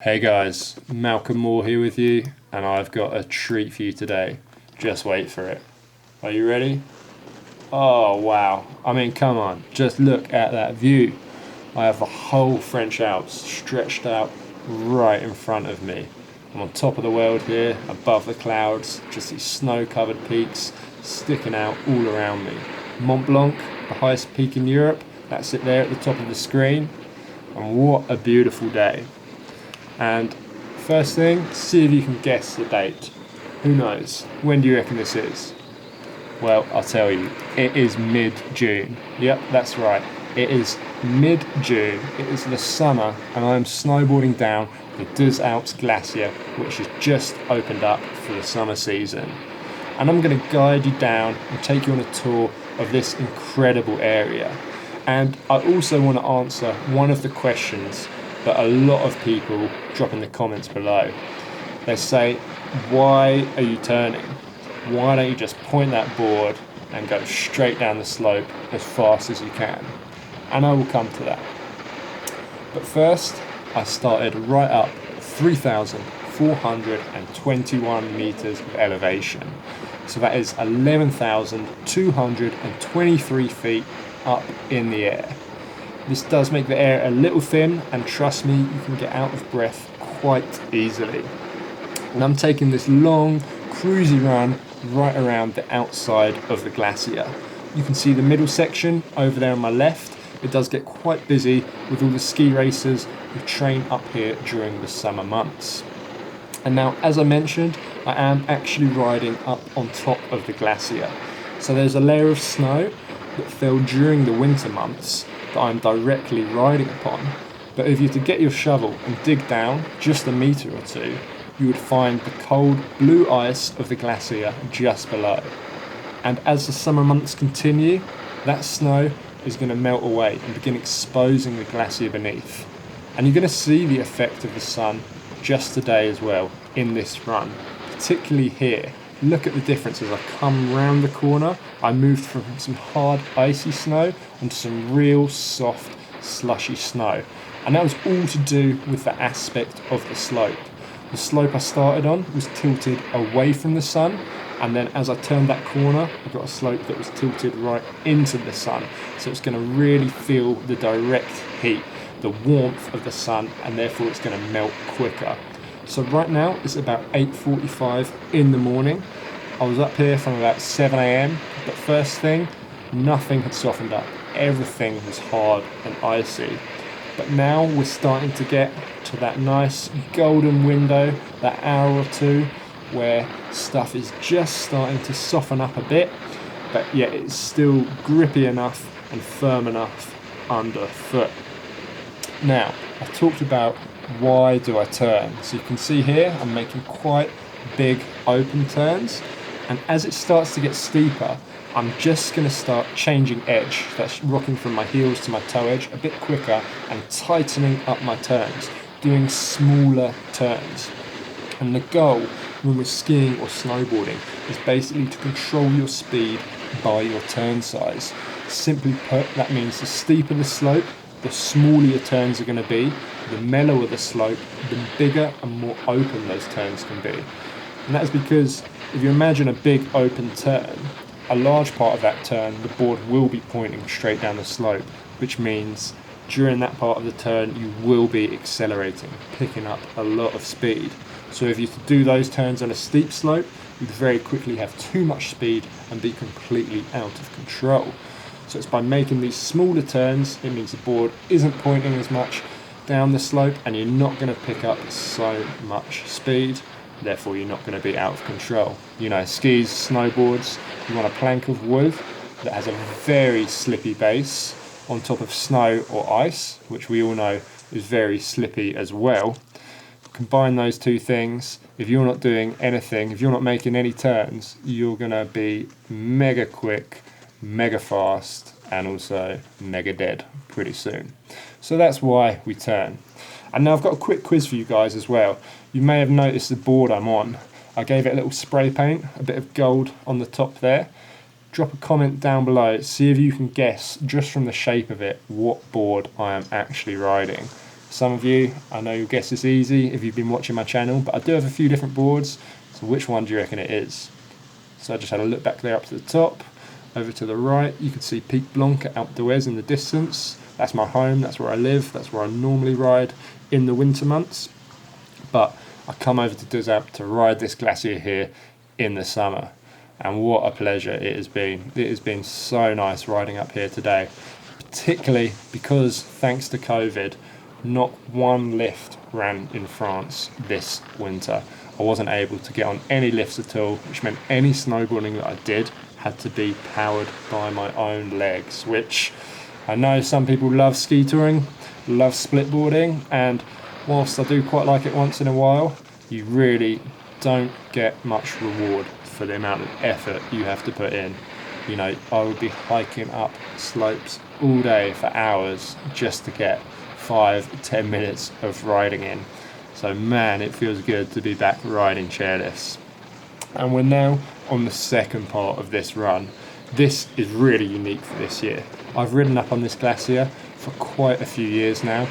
Hey guys, Malcolm Moore here with you, and I've got a treat for you today. Just wait for it. Are you ready? Oh wow, I mean come on, just look at that view. I have the whole French Alps stretched out right in front of me. I'm on top of the world here, above the clouds, just these snow-covered peaks sticking out all around me. Mont Blanc, the highest peak in Europe, that's it there at the top of the screen. And what a beautiful day. And first thing, see if you can guess the date. Who knows? When do you reckon this is? Well, I'll tell you, it is mid-June. Yep, that's right. It is mid-June. It is the summer, and I am snowboarding down the Deux Alpes Glacier, which has just opened up for the summer season. And I'm going to guide you down and take you on a tour of this incredible area. And I also want to answer one of the questions that a lot of people drop in the comments below. They say, why are you turning? Why don't you just point that board and go straight down the slope as fast as you can? And I will come to that. But first, I started right up 3,421 meters of elevation. So that is 11,223 feet up in the air. This does make the air a little thin, and trust me, you can get out of breath quite easily. And I'm taking this long, cruisy run right around the outside of the glacier. You can see the middle section over there on my left. It does get quite busy with all the ski racers who train up here during the summer months. And now, as I mentioned, I am actually riding up on top of the glacier. So there's a layer of snow that fell during the winter months that I'm directly riding upon. But if you were to get your shovel and dig down just a metre or two, you would find the cold blue ice of the glacier just below. And as the summer months continue, that snow is going to melt away and begin exposing the glacier beneath. And you're going to see the effect of the sun just today as well in this run, particularly here. Look at the difference as I come round the corner. I moved from some hard icy snow onto some real soft slushy snow, and that was all to do with the aspect of the slope. The slope I started on was tilted away from the sun, and then as I turned that corner I got a slope that was tilted right into the sun, so it's going to really feel the direct heat, the warmth of the sun, and therefore it's going to melt quicker. So right now it's about 8:45 in the morning. I was up here from about 7 a.m, but first thing, nothing had softened up. Everything was hard and icy. But now we're starting to get to that nice golden window, that hour or two, where stuff is just starting to soften up a bit, but yet it's still grippy enough and firm enough underfoot. Now, I talked about why do I turn. So you can see here I'm making quite big open turns, and as it starts to get steeper I'm just going to start changing edge. That's rocking from my heels to my toe edge a bit quicker and tightening up my turns, doing smaller turns. And the goal when we're skiing or snowboarding is basically to control your speed by your turn size. Simply put, that means the steeper the slope, the smaller your turns are going to be, the mellower the slope, the bigger and more open those turns can be. And that is because if you imagine a big open turn, a large part of that turn, the board will be pointing straight down the slope, which means during that part of the turn you will be accelerating, picking up a lot of speed. So if you do those turns on a steep slope, you'd very quickly have too much speed and be completely out of control. So it's by making these smaller turns, it means the board isn't pointing as much down the slope and you're not going to pick up so much speed, therefore you're not going to be out of control. You know, skis, snowboards, you want a plank of wood that has a very slippy base on top of snow or ice, which we all know is very slippy as well. Combine those two things, if you're not doing anything, if you're not making any turns, you're going to be mega quick, mega fast, and also mega dead pretty soon. So that's why we turn. And now I've got a quick quiz for you guys as well. You may have noticed the board I'm on. I gave it a little spray paint, a bit of gold on the top there. Drop a comment down below, see if you can guess just from the shape of it what board I am actually riding. Some of you, I know you'll guess it's easy if you've been watching my channel, but I do have a few different boards, so which one do you reckon it is? So I just had a look back there up to the top. Over to the right, you can see Pic Blanc at Alpe d'Huez in the distance. That's my home, that's where I live, that's where I normally ride in the winter months. But I come over to Deux Alpes to ride this Glacier here in the summer. And what a pleasure it has been. It has been so nice riding up here today. Particularly because, thanks to COVID, not one lift ran in France this winter. I wasn't able to get on any lifts at all, which meant any snowboarding that I did had to be powered by my own legs, which I know some people love ski touring, love splitboarding, and whilst I do quite like it once in a while, you really don't get much reward for the amount of effort you have to put in. You know, I would be hiking up slopes all day for hours just to get 5-10 minutes of riding in. So man, it feels good to be back riding chairlifts. And we're now on the second part of this run. This is really unique for this year. I've ridden up on this Glacier for quite a few years now,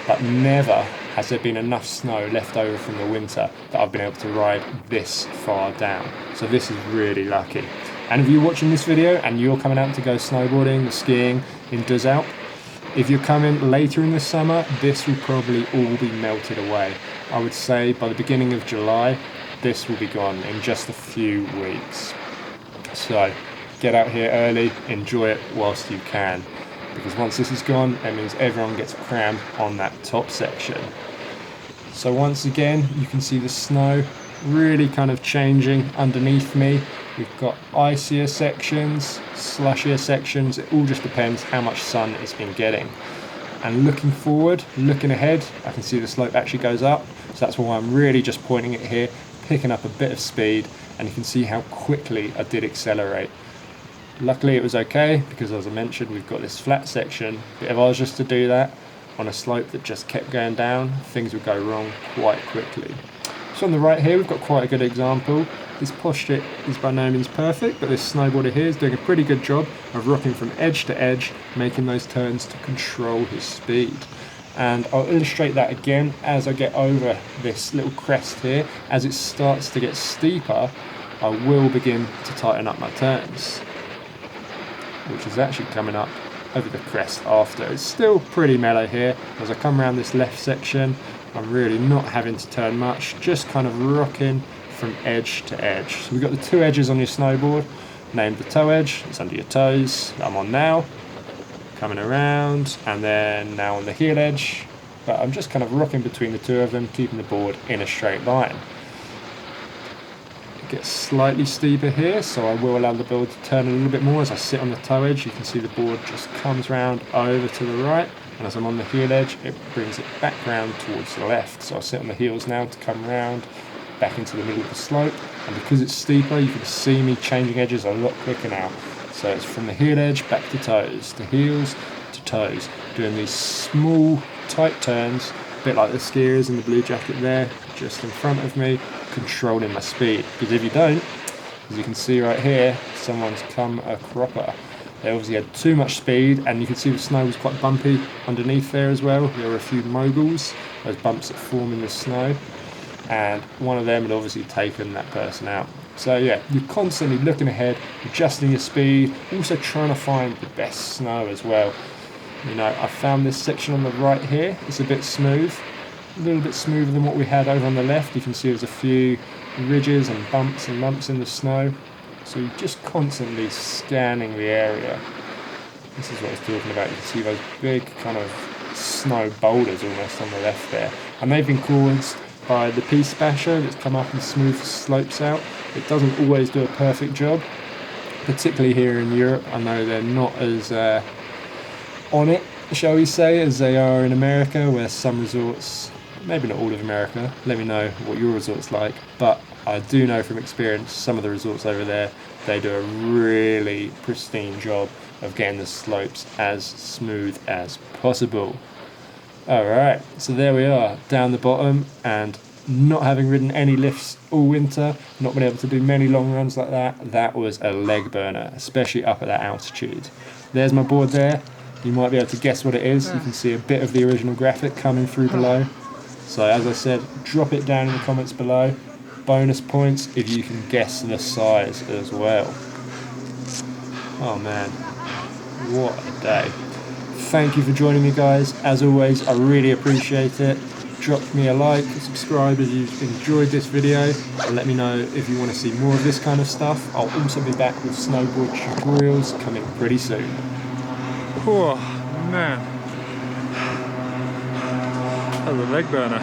but never has there been enough snow left over from the winter that I've been able to ride this far down. So this is really lucky. And if you're watching this video and you're coming out to go snowboarding or skiing in Deux Alpes, if you're coming later in the summer, this will probably all be melted away. I would say by the beginning of July, this will be gone in just a few weeks. So get out here early, enjoy it whilst you can, because once this is gone, it means everyone gets crammed on that top section. So once again, you can see the snow really kind of changing underneath me. We've got icier sections, slushier sections. It all just depends how much sun it's been getting. And looking forward, looking ahead, I can see the slope actually goes up. So that's why I'm really just pointing it here, picking up a bit of speed, and you can see how quickly I did accelerate. Luckily it was okay, because as I mentioned, we've got this flat section. But if I was just to do that on a slope that just kept going down, things would go wrong quite quickly. So on the right here, we've got quite a good example. This posture is by no means perfect, but this snowboarder here is doing a pretty good job of rocking from edge to edge, making those turns to control his speed. And I'll illustrate that again as I get over this little crest here. As it starts to get steeper, I will begin to tighten up my turns, which is actually coming up over the crest after. It's still pretty mellow here. As I come around this left section, I'm really not having to turn much, just kind of rocking from edge to edge. So we've got the two edges on your snowboard, named the toe edge, it's under your toes, that I'm on now, coming around, and then now on the heel edge, but I'm just kind of rocking between the two of them, keeping the board in a straight line. It gets slightly steeper here, so I will allow the board to turn a little bit more as I sit on the toe edge. You can see the board just comes round over to the right, and as I'm on the heel edge, it brings it back round towards the left. So I sit on the heels now to come round back into the middle of the slope, and because it's steeper, you can see me changing edges a lot quicker now. So it's from the heel edge back to toes, to heels to toes, doing these small tight turns, a bit like the skiers in the blue jacket there, just in front of me, controlling my speed. Because if you don't, as you can see right here, someone's come a cropper. They obviously had too much speed, and you can see the snow was quite bumpy underneath there as well. There were a few moguls, those bumps that form in the snow, and one of them had obviously taken that person out. So yeah, you're constantly looking ahead, adjusting your speed, also trying to find the best snow as well. You know, I found this section on the right here, it's a bit smooth, a little bit smoother than what we had over on the left. You can see there's a few ridges and bumps and lumps in the snow. So you're just constantly scanning the area. This is what I was talking about. You can see those big kind of snow boulders almost on the left there. And they've been caused by the piste basher that's come up and smoothed the slopes out. It doesn't always do a perfect job, particularly here in Europe. I know they're not as on it, shall we say, as they are in America, where some resorts, maybe not all of America, let me know what your resort's like, but I do know from experience some of the resorts over there, they do a really pristine job of getting the slopes as smooth as possible. Alright, so there we are, down the bottom, and not having ridden any lifts all winter, not been able to do many long runs like that, that was a leg burner, especially up at that altitude. There's my board there, You might be able to guess what it is. You can see a bit of the original graphic coming through below. So as I said, drop it down in the comments below. Bonus points if you can guess the size as well. Oh man, what a day. Thank you for joining me, guys. As always, I really appreciate it. Drop me a like, subscribe if you've enjoyed this video, and let me know if you want to see more of this kind of stuff. I'll also be back with snowboard tutorials coming pretty soon. Oh man, that was a leg burner.